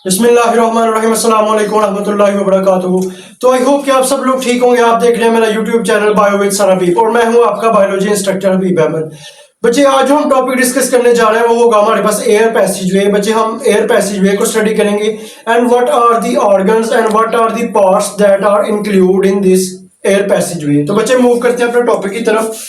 बिस्मिल्लाहिर्रहमानिर्रहीम अस्सलाम वालेकुम रहमतुल्लाहि व बरकातुहू। तो आई होप कि आप सब लोग ठीक होंगे। आप देख रहे हैं मेरा YouTube channel bio with sir Habib और मैं हूं आपका बायोलॉजी इंस्ट्रक्टर हबीब अहमद। बच्चे आज जो हम टॉपिक डिस्कस करने जा रहे हैं वो होगा हमारे पास एयर पैसेजवे। बच्चे हम एयर पैसेजवे को स्टडी करेंगे and what are the organs and what are the parts that are include in this air passageway. तो बच्चे मूव करते हैं अपने टॉपिक की तरफ।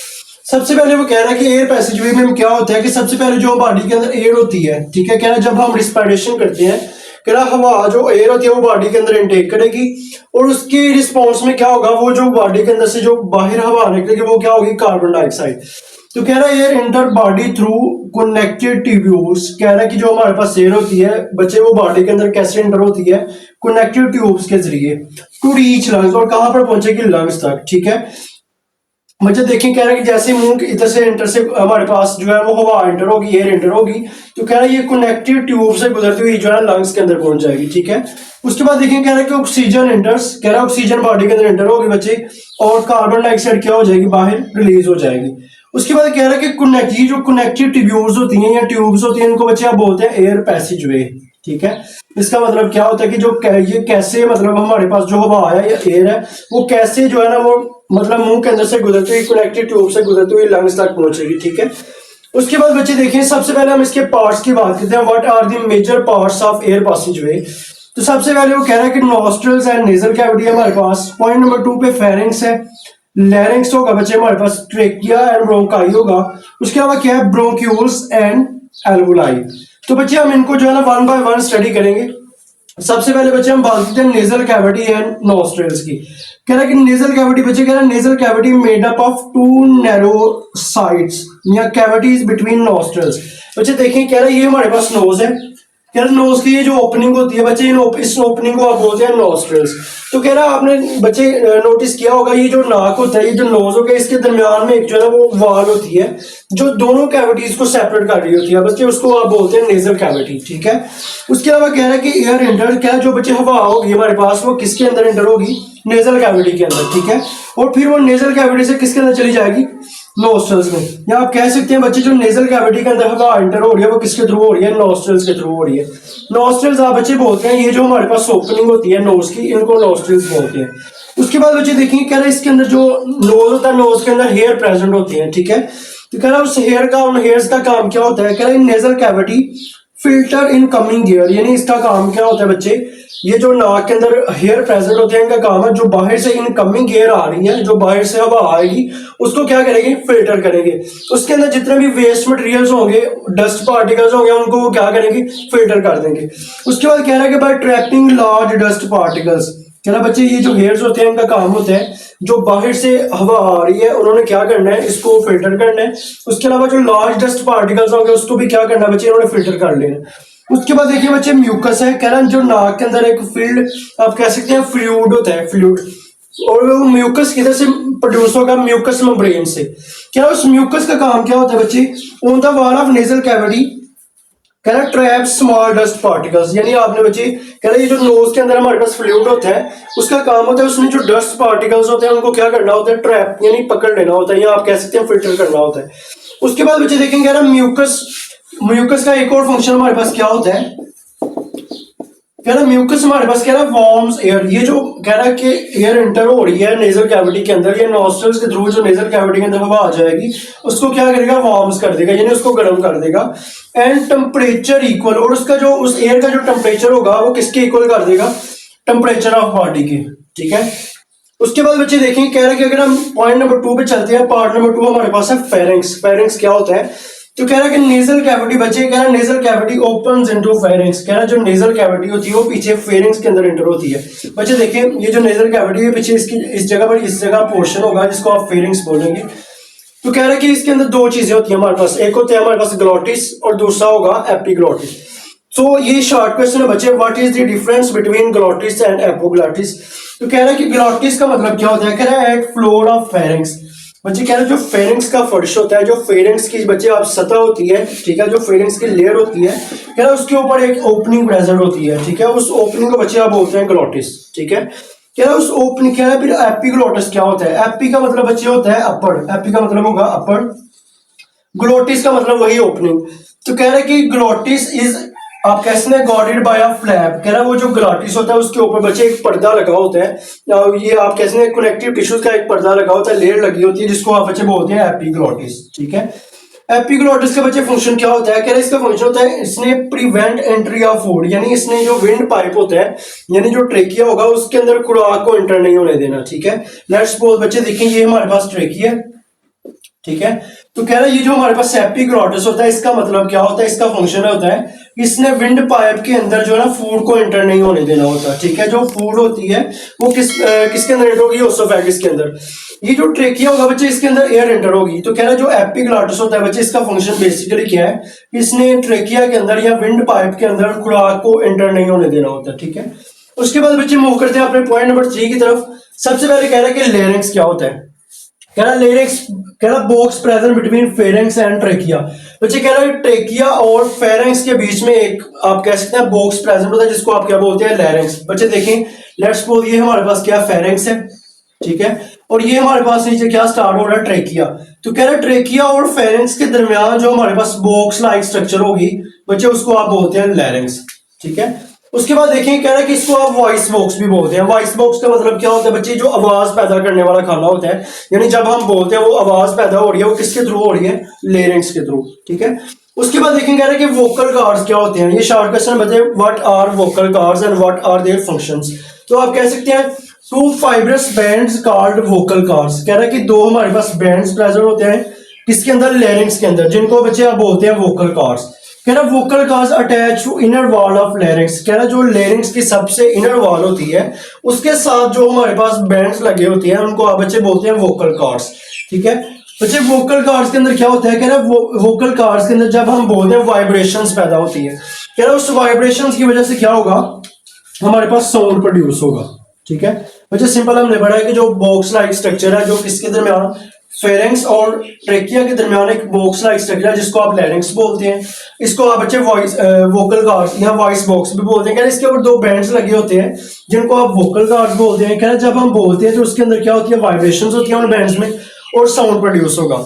सबसे पहले वो कह रहा है कि एयर पैसेजवे में क्या होता है कि सबसे पहले जो बॉडी के अंदर एयर होती है, ठीक है, कह रहा है जब हम रिस्पिरेशन करते हैं, कह रहा हवा जो एयर होती है वो बॉडी के अंदर इनटेक करेगी और उसकी रिस्पॉन्स में क्या होगा, वो जो बॉडी के अंदर से जो बाहर हवा निकलेगी वो क्या होगी, कार्बन डाइऑक्साइड। तो कह रहा है air inter body through connected tubules. कह रहा है कि जो हमारे पास एयर होती है बच्चे वो बॉडी के अंदर कैसे इंटर होती है, कनेक्टेड ट्यूब्स के जरिए टू रीच लंग्स, और कहां पर पहुंचेगी, लंग्स तक। ठीक है बच्चे देखें, कह रहा है कि जैसे मुंह इधर से इंटर से हमारे पास जो है वो हवा इंटर होगी, एयर इंटर होगी, तो कह रहा है ये कनेक्टिव ट्यूब से गुजरती हुई जो है लंग्स के अंदर पहुंच जाएगी। ठीक है, उसके बाद देखें, कह रहा है कि ऑक्सीजन इंटर्स, कह रहा है ऑक्सीजन बॉडी के अंदर इंटर होगी बच्चे, और कार्बन डाइऑक्साइड क्या हो जाएगी, बाहर रिलीज हो जाएगी। उसके बाद कह रहा है कि ये जो कनेक्टिव ट्यूब्स होती हैं या ट्यूब्स होती हैं, इनको बच्चे आप बोलते हैं एयर पैसेजवे। ठीक है, इसका मतलब क्या होता है कि जो ये कैसे मतलब हमारे पास जो हवा है या एयर है वो कैसे जो है ना वो मतलब मुंह के अंदर से गुजरती हुई कनेक्टिव ट्यूब से गुजरती हुई लंग्स तक पहुंचेगी। ठीक है, उसके बाद बच्चे देखिए, सबसे पहले हम इसके पार्ट्स की बात करते हैं। What are the major parts of air passageway. तो सबसे पहले वो कह रहा है कि नॉस्ट्रल्स एंड नेजल कैविटी है हमारे पास। पॉइंट नंबर 2 पे फेरिंग्स है, लैरिंग्स होगा बच्चे हमारे पास, ट्रेकिया एंड ब्रोंकाई होगा। उसके अलावा क्या है, ब्रोंक्यूल्स एंड एल्वुलाई। तो बच्चे हम इनको जो है ना वन बाय वन स्टडी करेंगे। सबसे पहले बच्चे हम बात करते हैं नेजल कैविटी एंड नॉस्ट्रल्स की। कह रहा है कि नेजल कैविटी बच्चे कह रहा है nasal cavity made up of 2 narrow sides या कैविटीज बिटवीन नॉस्ट्रल्स। बच्चे देखें, कह रहा है ये हमारे पास नोज है, कह रहा नोज की ये जो ओपनिंग होती है बच्चे, इस ओपनिंग को आप बोलते हैं नॉस्ट्रल्स। तो कह रहा आपने बच्चे नोटिस किया होगा ये जो नाक होता है, ये जो नोज होगा, इसके दरमियान में एक जो है ना वो वाल होती है जो दोनों कैविटीज को सेपरेट कर रही होती है बच्चे, उसको आप बोलते हैं नेजल कैविटी। ठीक है, उसके अलावा कह रहा है कि एयर इंटर, क्या जो बच्चे हवा होगी हमारे पास वो किसके अंदर इंटर होगी, नेजल कैविटी के अंदर। ठीक है, और फिर वो नेजल कैविटी से किसके अंदर चली जाएगी, नोस्ट्रल्स में। या आप कह सकते हैं बच्चे जो नेजल कैविटी के अंदर हवा एंटर हो रही है वो किसके थ्रू हो रही है, नोस्ट्रल्स के थ्रू हो रही है। नोस्ट्रल्स आप बच्चे बोलते हैं ये जो हमारे पास ओपनिंग होती है नोज की, इनको नोस्ट्रल्स बोलते हैं। उसके बाद बच्चे देखेंगे, कह रहा है इसके अंदर जो नोज होता है, नोज के अंदर हेयर प्रेजेंट होती है। ठीक है, तो कह रहा है उस हेयर का, उन हेयर्स का काम क्या होता है, कह रहा है nasal cavity filter in coming air, यानी इसका काम क्या होता है बच्चे, ये जो नाक के अंदर हेयर प्रेजेंट होते हैं इनका काम है जो बाहर से इनकमिंग एयर आ रही है, जो बाहर से हवा आएगी उसको क्या करेंगे, फिल्टर करेंगे। उसके अंदर जितने भी वेस्ट मटेरियल्स होंगे, डस्ट पार्टिकल्स होंगे, उनको वो क्या करेंगे, फिल्टर कर देंगे। उसके बाद कह रहा है कि by trapping large dust particles, कह रहा बच्चे ये जो हेयर्स होते हैं इनका काम होता है जो बाहर से हवा आ रही है उन्होंने क्या करना है, इसको फिल्टर करना है। उसके अलावा जो लार्ज डस्ट पार्टिकल्स होंगे उसको भी क्या करना है बच्चे, इन्होंने फिल्टर कर लेना। उसके बाद देखिए बच्चे म्यूकस है, कह रहा है जो नाक के अंदर एक फील्ड आप कह सकते हैं फ्लूइड होता है, फ्लूइड, और वो म्यूकस किधर से प्रोड्यूस होगा, म्यूकस मेम्ब्रेन से। कह रहा है उस म्यूकस का काम क्या होता है बच्चे, on the wall of nasal cavity कह रहा है ट्रैप स्मॉल डस्ट पार्टिकल्स, यानी आपने बच्चे कह रहा है ये जो नोज के अंदर हमारे पास फ्लूइड होता है उसका काम होता है उसमें जो डस्ट पार्टिकल्स होते हैं उनको क्या करना होता है, ट्रैप यानी पकड़ लेना होता है, या आप कह सकते हैं फिल्टर करना होता है। उसके बाद बच्चे देखेंगे, कह रहा है म्यूकस का एक और फंक्शन हमारे पास क्या होता है, कह रहा म्यूकस हमारे पास कह रहा वार्म्स एयर। ये जो कह रहा है कि एयर इंटर हो रही है नेजल कैविटी के अंदर, ये नॉस्ट्रल्स के थ्रू जो नेजल कैविटी के अंदर हवा आ जाएगी उसको क्या करेगा, वार्म्स कर देगा, यानी उसको गर्म कर देगा। एंड टेम्परेचर इक्वल, और उसका जो उस एयर का जो टेम्परेचर होगा वो किसके इक्वल कर देगा, टेम्परेचर ऑफ बॉडी के। ठीक है, उसके बाद बच्चे देखेंगे, कह रहा है कि अगर हम पॉइंट नंबर 2 पे चलते हैं, पार्ट नंबर 2 हमारे पास है फेरिंग्स। फेरिंग्स क्या होता है, तो कह रहा है कि नेजल कैविटी बच्चे, कह रहा है nasal cavity opens into pharynx, कह रहा है जो नेजल कैविटी होती है वो पीछे फेरिंग्स के अंदर एंटर होती है। बच्चे देखें, ये जो नेजल कैविटी है पीछे इसकी इस जगह पर, इस जगह पोर्शन होगा जिसको आप फेरिंग्स बोलेंगे। तो कह रहा है कि इसके अंदर 2 चीजें होती है हमारे पास, एक होता है हमारे पास ग्लोटिस और दूसरा होगा एपिग्लोटिस। तो ये शॉर्ट क्वेश्चन है बच्चे, what is the difference between glottis and epiglottis. तो कह रहा है कि ग्लोटिस का मतलब क्या होता है, कह रहा है एट फ्लोर ऑफ फेरिंग्स। बच्चे कह रहे हैं जो फेरिंग्स का फर्श होता है, जो फेरिंग्स की बच्चे आप सतह होती है, ठीक है, जो फेरिंग्स की लेयर होती है, कह रहा है उसके ऊपर एक ओपनिंग प्रेजेंट होती है। ठीक है, उस ओपनिंग को बच्चे आप बोलते हैं ग्लोटिस। ठीक है, कह रहा है उस ओपनिंग, कह रहा है फिर एपिग्लोटिस क्या होता है, एपी का मतलब बच्चे होता है अपर, एपी का मतलब होगा अपर, ग्लोटिस का मतलब वही ओपनिंग। तो कह रहा है कि ग्लोटिस इज आप कैसे हैं गॉडेड बाय अ फ्लैप, कह रहा है वो जो ग्लाटिस होता है उसके ऊपर बच्चे एक पर्दा लगा होता है। ये आप कैसे हैं कनेक्टिव टिश्यूज का एक पर्दा लगा होता है, लेयर लगी होती है, जिसको आप बच्चे बोलते हैं एपिग्लॉटिस। ठीक है, एपिग्लॉटिस का बच्चे फंक्शन क्या होता है, कह रहे इसका फंक्शन होता है इसने प्रिवेंट एंट्री ऑफ फूड, यानी इसने जो विंड पाइप होता है यानी जो ट्रेकिया होगा उसके अंदर खुराक को एंटर नहीं होने देना। ठीक है, लेट्स सपोज बच्चे देखें ये हमारे पास ट्रेकिया है। ठीक है, तो कह रहा है ये जो हमारे पास एपिग्लॉटिस होता है इसका मतलब क्या होता है, इसका फंक्शन होता है इसने विंड पाइप के अंदर जो है ना फूड को एंटर नहीं होने देना होता। ठीक है, जो फूड होती है वो किसके अंदर एंटर होगी, ओसोफेगस के अंदर। ये जो ट्रेकिया होगा बच्चे इसके अंदर एयर एंटर होगी। तो कह रहा है जो एपिग्लॉटिस होता है बच्चे इसका फंक्शन बेसिकली क्या है, इसने ट्रेकिया के अंदर या विंड पाइप के अंदर खुराक को एंटर नहीं होने देना होता। ठीक है, उसके बाद बच्चे मूव करते हैं अपने पॉइंट नंबर 3 की तरफ। सबसे पहले कह रहा है कि लेरिंक्स क्या होता है, कह रहा लेरिंक्स, कह रहा box present between pharynx and trachea. बच्चे कह रहा है ट्रेकिया और फेरेंक्स के बीच में एक आप कह सकते हैं बॉक्स प्रेजेंट होता है जिसको आप क्या बोलते हैं, लेरिंक्स। बच्चे देखें लेट्स सपोज ये हमारे पास क्या फेरेंक्स है। ठीक है, और ये हमारे पास नीचे क्या स्टार्ट हो रहा है, ट्रेकिया। तो कह रहा है ट्रेकिया और फेरेंक्स के दरमियान जो हमारे पास बॉक्स लाइक स्ट्रक्चर होगी बच्चे उसको आप बोलते हैं लेरिंक्स। ठीक है, उसके बाद देखें कह रहा है कि इसको आप वॉइस बॉक्स भी बोलते हैं। वॉइस बॉक्स का मतलब क्या होता है बच्चे, जो आवाज पैदा करने वाला खाना होता है, यानी जब हम बोलते हैं वो आवाज पैदा हो रही है वो किसके थ्रू हो रही है, लेरिंक्स के थ्रू। ठीक है, उसके बाद देखें कह रहा है कि वोकल कॉर्ड्स क्या होते हैं। ये शॉर्ट क्वेश्चन बताए, what are vocal cords and what are their functions. तो आप कह सकते हैं two fibrous bands called vocal cords. कह रहा है कि दो हमारे पास बैंड्स प्रेजेंट होते हैं किसके अंदर, लेरिंक्स के अंदर, जिनको बच्चे आप बोलते हैं वोकल कॉर्ड्स। कह रहा vocal cords attach to inner wall of larynx. कह रहा जो लेरिंक्स की सबसे इनर वॉल होती है उसके साथ जो हमारे पास बैंड्स लगे होते हैं उनको आप बच्चे बोलते हैं वोकल कॉर्ड्स। ठीक है बच्चे, वोकल कॉर्ड्स के अंदर क्या होता है, कह रहा वोकल कॉर्ड्स के अंदर जब हम बोलते हैं वाइब्रेशंस पैदा होती है। कह रहा उस वाइब्रेशंस की वजह से क्या होगा, हमारे पास साउंड प्रोड्यूस होगा। ठीक है बच्चे, सिंपल हमने पढ़ा है कि जो बॉक्स लाइक स्ट्रक्चर है जो किसके दरमियान, फेरेंक्स और ट्रेकिया के दरमियान एक बॉक्स लाइक स्ट्रक्चर है जिसको आप लेरिंक्स बोलते हैं। इसको आप बच्चे वॉइस वोकल कॉर्ड्स या वॉइस बॉक्स भी बोलते हैं। इसके ऊपर दो बैंड्स लगे होते हैं जिनको आप वोकल कॉर्ड्स बोलते हैं। कह रहे जब हम बोलते हैं तो उसके अंदर क्या होती है, वाइब्रेशंस होती है उन बैंड्स में और साउंड प्रोड्यूस होगा।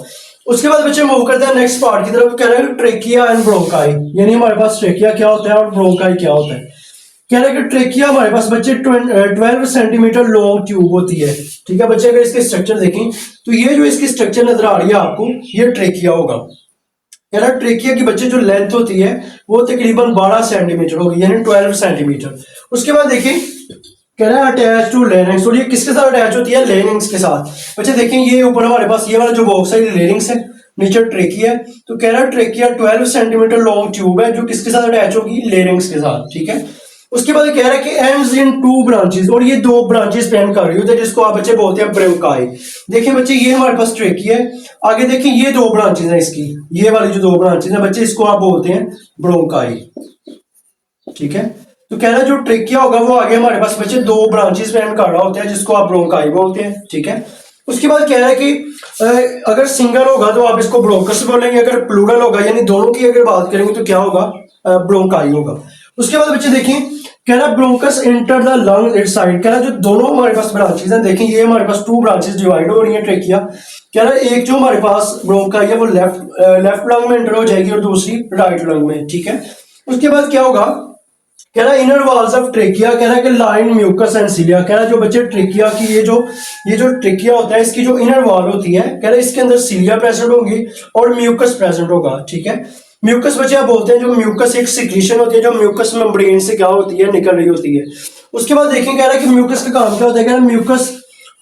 उसके बाद बच्चे मूव करते हैं नेक्स्ट पार्ट की तरफ। कह रहे हैं ट्रेकिया एंड ब्रोंकाई, यानी हमारे पास ट्रेकिया क्या होता है और ब्रोंकाई क्या होता है। कह रहे हैं कि ट्रेकिया हमारे पास बच्चे 12 सेंटीमीटर लॉन्ग ट्यूब होती है। ठीक है बच्चे, अगर इसके स्ट्रक्चर देखें तो ये जो इसकी स्ट्रक्चर नजर आ रही है आपको ये ट्रेकिया होगा। कह रहा ट्रेकिया की बच्चे जो लेंथ होती है वो तकरीबन 12 सेंटीमीटर होगी, यानी 12 सेंटीमीटर। उसके बाद देखिए कह रहा है अटैच टू लेरिंग्स, और ये किसके साथ अटैच होती है, लेरिंग्स के साथ। बच्चे देखें ये ऊपर हमारे पास ये वाला जो बॉक्स है ये लेरिंग्स है, नीचे ट्रेकिया है। तो कह रहा है ट्रेकिया 12 सेंटीमीटर लॉन्ग ट्यूब है जो किसके साथ अटैच होगी, लेरिंग्स के साथ। ठीक है, उसके बाद कह रहा है कि एंड्स इन 2 ब्रांचेस, और ये 2 ब्रांचेस स्पेंड कर रही होती है जिसको आप बच्चे बोलते हैं ब्रोंकाई। देखिए बच्चे ये हमारे पास ट्रेकिया है, आगे देखिए ये 2 ब्रांचेस हैं इसकी, ये वाली जो 2 ब्रांचेस हैं बच्चे इसको आप बोलते हैं ब्रोंकाई। ठीक है, तो कह रहा है जो ट्रेकिया होगा वो आगे हमारे पास बच्चे 2 ब्रांचेस स्पेंड कर रहा होता है जिसको आप ब्रोंकाई बोलते हैं। ठीक है, उसके बाद कह रहा है कि अगर सिंगल होगा तो आप इसको ब्रोंकस बोलेंगे, अगर प्लूरल होगा यानी दोनों की अगर बात करेंगे तो क्या होगा, ब्रोंकाई होगा। उसके बाद बच्चे देखिए कह रहा bronchus enter the lung it side. कह रहा जो दोनों हमारे पास ब्रांचेस हैं, देखिए ये हमारे पास 2 ब्रांचेस डिवाइड हो रही है ट्रेकिया। कह रहा एक जो हमारे पास ब्रोंकाई है वो लेफ्ट लंग में एंटर हो जाएगी और दूसरी राइट लंग में। ठीक है, उसके बाद क्या होगा, कह रहा इनर वॉल्स ऑफ ट्रेकिया, कह रहा है कि लाइन म्यूकस एंड सीलिया। कह रहा जो बच्चे ट्रेकिया की ये जो ट्रेकिया होता है इसकी जो इनर वॉल होती है, कह रहा इसके अंदर सीलिया प्रेजेंट होगी और म्यूकस प्रेजेंट होगा। ठीक है, म्यूकस बच्चे आप बोलते हैं जो म्यूकस एक सिक्रीशन होती है जो म्यूकस मेम्ब्रेन से क्या होती है, निकल रही होती है। उसके बाद देखें कह रहा है कि म्यूकस का काम क्या होता है, कह रहा म्यूकस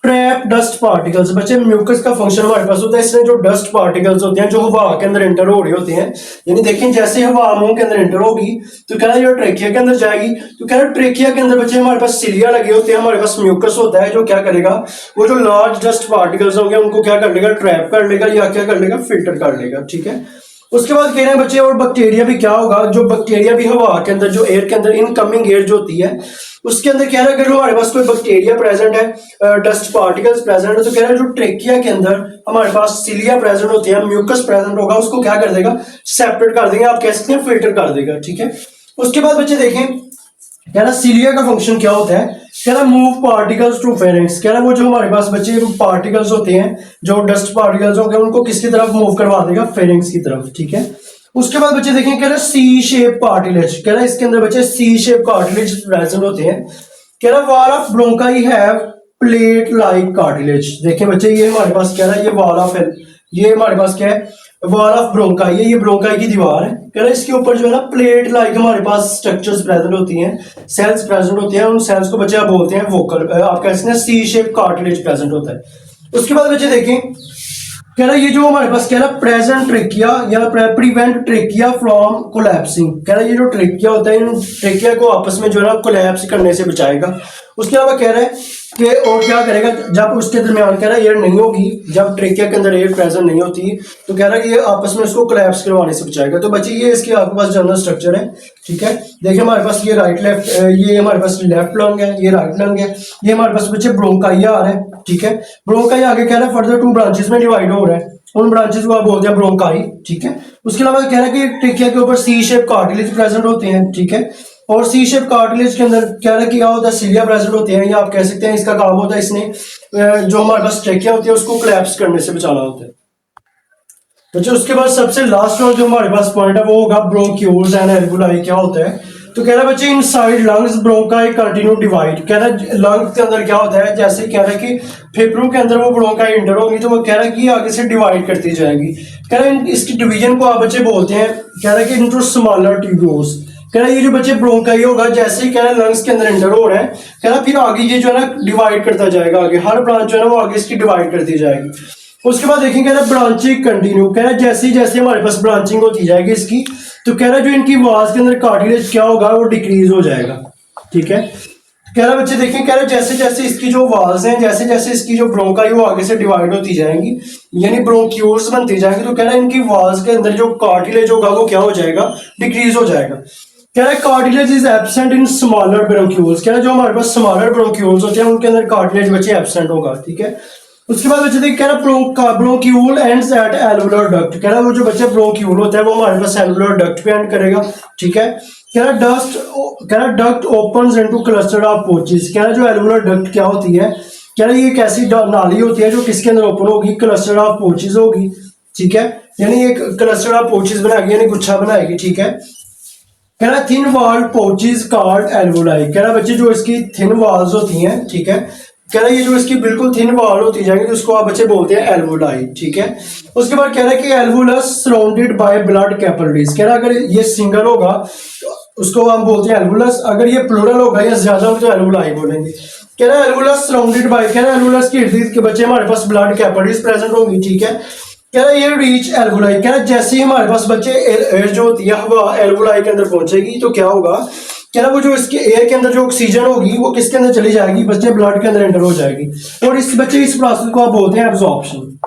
ट्रैप डस्ट पार्टिकल्स। बच्चे म्यूकस का फंक्शन हमारे पास होता है, इसमें जो डस्ट पार्टिकल्स होते हैं जो हवा के अंदर एंटर हो रहे होते हैं, यानी देखें जैसे हवा मुंह के अंदर एंटर होगी तो कह रहा है ये ट्रेकिया के अंदर जाएगी। तो कह रहा है ट्रेकिया के अंदर बच्चे हमारे पास सिलिया लगे होते हैं, हमारे पास म्यूकस होता है जो क्या करेगा, वो जो लार्ज डस्ट पार्टिकल्स होंगे उनको क्या कर लेगा, ट्रैप कर लेगा या क्या कर लेगा, फिल्टर कर लेगा। ठीक है, उसके बाद कह रहे हैं बच्चे और बैक्टीरिया भी क्या होगा, जो बैक्टीरिया भी हवा के अंदर जो एयर के अंदर इनकमिंग एयर जो होती है उसके अंदर कह रहा है अगर हमारे पास कोई बैक्टीरिया प्रेजेंट है, डस्ट पार्टिकल्स प्रेजेंट है, तो कह रहा है जो ट्रेकिया के अंदर हमारे पास सिलिया प्रेजेंट होती है, म्यूकस प्रेजेंट होगा, उसको क्या कर देगा, सेपरेट कर देंगे, आप कह सकते हैं फिल्टर कर देगा। ठीक है, उसके बाद बच्चे देखें कह रहा सिलिया का फंक्शन क्या होता है, कह रहा मूव पार्टिकल्स टू फेरिंग्स। कह रहा वो जो हमारे पास बच्चे पार्टिकल्स होते हैं जो डस्ट पार्टिकल्स होंगे उनको किसकी तरफ मूव करवा देगा, फेरिंग्स की तरफ। ठीक है, उसके बाद बच्चे देखें कह रहा है सी शेप कार्टिलेज, कह रहा है इसके अंदर बच्चे सी शेप कार्टिलेज प्रेजेंट होते हैं। कह रहा है wall of bronchi have plate like cartilage. देखें बच्चे ये हमारे पास कह रहा है ये वॉल ऑफ है, ये हमारे पास क्या है वॉल ऑफ ब्रोंकाई है, ये ब्रोंकाई की दीवार है। कह रहा है इसके ऊपर जो है ना प्लेट लाइक हमारे पास स्ट्रक्चर्स प्रेजेंट होती हैं, सेल्स प्रेजेंट होते हैं, उन सेल्स को बच्चे आप बोलते हैं वोकल, आप कह सकते हैं सी शेप कार्टिलेज प्रेजेंट होता है। उसके बाद बच्चे देखें कह रहा है ये जो हमारे पास कह रहा है प्रेजेंट ट्रेकिया या प्रिवेंट ट्रेकिया फ्रॉम कोलैप्सिंग। कह रहा है ये जो ट्रेकिया होता है इन ट्रेकिया को आपस में जो है ना कोलैप्स करने से बचाएगा। उसके अलावा कह रहा है कि और क्या करेगा जब उसके दरमियान कह रहा है एयर नहीं होगी, जब ट्रेकिया के अंदर एयर प्रेजेंट नहीं होती तो कह रहा है कि ये आपस में उसको कोलैप्स करवाने से बचाएगा। तो बच्चे ये इसके आपके पास जनरल स्ट्रक्चर है, ठीक है। देखिए हमारे पास ये राइट लेफ्ट, ये हमारे पास लेफ्ट लंग है, ये राइट लंग है, ये हमारे पास बच्चे ब्रोंकाई आ रहा है, ठीक है। ब्रोंकाई आगे कह रहा है फर्दर 2 ब्रांचेस में डिवाइड हो रहा है, उन ब्रांचेस को आप बोलते हैं ब्रोंकाई, ठीक है। उसके अलावा कह रहा है कि ट्रेकिया के ऊपर सी शेप कार्टिलेज प्रेजेंट होते हैं, ठीक है। और सी शेप कार्टिलेज के अंदर कह रहा है कि क्या होता है सिलिया प्रेजेंट होते हैं, या आप कह सकते हैं इसका काम होता है इसने जो हमारे पास ट्रेकिया होती है उसको कोलैप्स करने से बचाना होता है। तो उसके बाद सबसे लास्ट और जो हमारे पास पॉइंट है वो होगा ब्रोंक्यूल्स एंड एल्वुलाई। क्या होता है तो कह रहा है बच्चे inside lungs bronchi continue divide. कह रहा है लंग के अंदर क्या होता है, जैसे कह रहा है कि फेफड़ों के अंदर वो ब्रोंकाई इंटर होगी तो वो कह रहा है कि आगे से डिवाइड करती जाएगी। कह रहा है इसकी डिवीजन को आप बच्चे बोलते हैं, कह रहा है कि इनटू स्मॉलर ट्यूब्यूल्स। कह रहा है ये जो बच्चे ब्रोंकाई होगा जैसे ही कह रहा है लंग्स के अंदर इंटर हो रहा है, कह रहा है फिर आगे ये जो है ना डिवाइड करता जाएगा, आगे हर ब्रांच जो है ना वो आगे इसकी डिवाइड करती जाएगी। उसके बाद देखेंगे ना ब्रांचिंग कंटिन्यू। कह रहा है जैसे जैसे हमारे पास ब्रांचिंग होती जाएगी इसकी तो कह रहा है जो इनकी वाल्स के अंदर कार्टिलेज क्या होगा वो डिक्रीज हो जाएगा, ठीक है। कह रहा है बच्चे देखें कह रहा है जैसे जैसे इसकी जो वाल्स हैं, जैसे जैसे इसकी जो ब्रोंकाई वो आगे से डिवाइड होती जाएंगी यानी ब्रोंक्यूल्स बनती जाएंगी, तो कह रहा है इनकी वाल्स के अंदर जो कार्टिलेज होगा वो क्या हो जाएगा, डिक्रीज हो जाएगा। कह रहा है cartilage is absent in smaller bronchioles. कह रहा है जो हमारे पास स्मॉलर ब्रोंक्यूल्स होते हैं उनके अंदर कार्टिलेज बच्चे एब्सेंट होगा, ठीक है। उसके बाद बच्चे कह रहा bronchiole ends at alveolar duct. कह रहा है वो जो बच्चे ब्रोंक्यूल होता है वो हमारे पास एल्वुलर डक्ट पे एंड करेगा, ठीक है। कह रहा duct opens into cluster of pouches. कह रहा जो एल्वुलर डक्ट क्या होती है, कह रहा ये एक ऐसी नाली होती है जो किसके अंदर ओपन होगी, क्लस्टर ऑफ पोचेस होगी, ठीक है। यानी एक क्लस्टर ऑफ पोचेस बनाएगी यानी गुच्छा बनाएगी, ठीक है। कह रहा थिन वॉल्ड पोचेस कॉल्ड एल्वुलाई। कह रहा बच्चे जो इसकी थिन वॉल्स होती हैं, ठीक है। कह रहा है ये जो इसकी बिल्कुल थिन वॉल होती जाएंगी तो उसको आप बच्चे बोलते हैं एल्वुलाई, ठीक है। उसके बाद कह रहा है कि एल्वुलस सराउंडेड बाय ब्लड कैपिलरीज। कह रहा है अगर ये सिंगल होगा तो उसको हम बोलते हैं एल्वुलस, अगर ये प्लूरल होगा या ज्यादा होगा तो एल्वुलाई बोलेंगे। कह रहा है एल्वुलस सराउंडेड बाय, कह रहा है एल्वुलस के इर्द गिर्द के बच्चे हमारे पास ब्लड कैपिलरीज प्रेजेंट होंगी, ठीक है। कह रहा है ये रीच एल्वुलाई। कह रहा है जैसे ही हमारे पास बच्चे एयर जो होती है हवा एल्वुलाई के अंदर पहुंचेगी तो क्या होगा, कह रहा वो जो इसके एयर के अंदर जो ऑक्सीजन होगी वो किसके अंदर चली जाएगी, बच्चे ब्लड के अंदर एंटर हो जाएगी। और इस बच्चे इस प्रोसेस को आप बोलते हैं एब्जॉर्प्शन,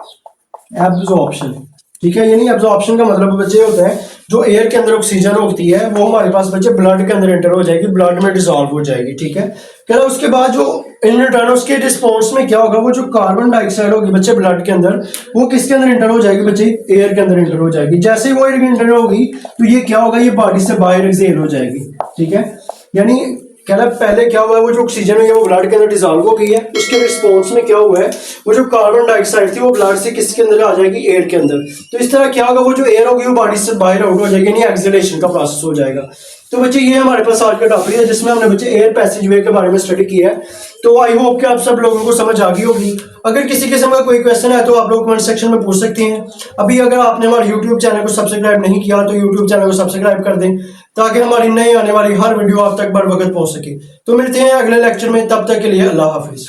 एब्जॉर्प्शन, ठीक है। यानी एब्जॉर्प्शन का मतलब बच्चे होता है जो एयर के अंदर ऑक्सीजन होती है वो हमारे पास बच्चे ब्लड के अंदर एंटर हो जाएगी, ब्लड में डिसॉल्व हो जाएगी, ठीक है। कह रहा उसके बाद जो इन रिटर्न उसके रिस्पॉन्स में क्या होगा, वो जो कार्बन डाइऑक्साइड होगी बच्चे ब्लड के अंदर वो किसके अंदर एंटर हो जाएगी, बच्चे एयर के अंदर एंटर हो जाएगी। जैसे ही वो एयर के एंटर होगी तो ये क्या होगा, ये बॉडी से बाहर एक्सहेल हो जाएगी, ठीक है। यानी कह रहा पहले क्या हुआ है वो जो ऑक्सीजन है वो ब्लड के अंदर डिसॉल्व हो गई है, उसके रिस्पॉन्स में क्या हुआ है वो जो कार्बन डाइऑक्साइड थी वो ब्लड से किसके अंदर आ जाएगी, एयर के अंदर। तो इस तरह क्या होगा वो जो एयर होगी वो बॉडी से बाहर आउट हो जाएगी यानी एक्सहेलेशन का प्रोसेस हो जाएगा। तो बच्चे ये हमारे पास आज का टॉपिक है जिसमें हमने बच्चे एयर पैसेजवे के बारे में स्टडी किया है। तो आई होप कि आप सब लोगों को समझ आ गई होगी। अगर किसी किस्म का कोई क्वेश्चन है तो आप लोग कमेंट सेक्शन में पूछ सकते हैं। अभी अगर आपने हमारे यूट्यूब चैनल को सब्सक्राइब नहीं किया तो यूट्यूब चैनल को सब्सक्राइब कर दें ताकि हमारी नई आने वाली हर वीडियो आप तक बर वक्त पहुंच सके। तो मिलते हैं अगले लेक्चर में, तब तक के लिए अल्लाह हाफिज।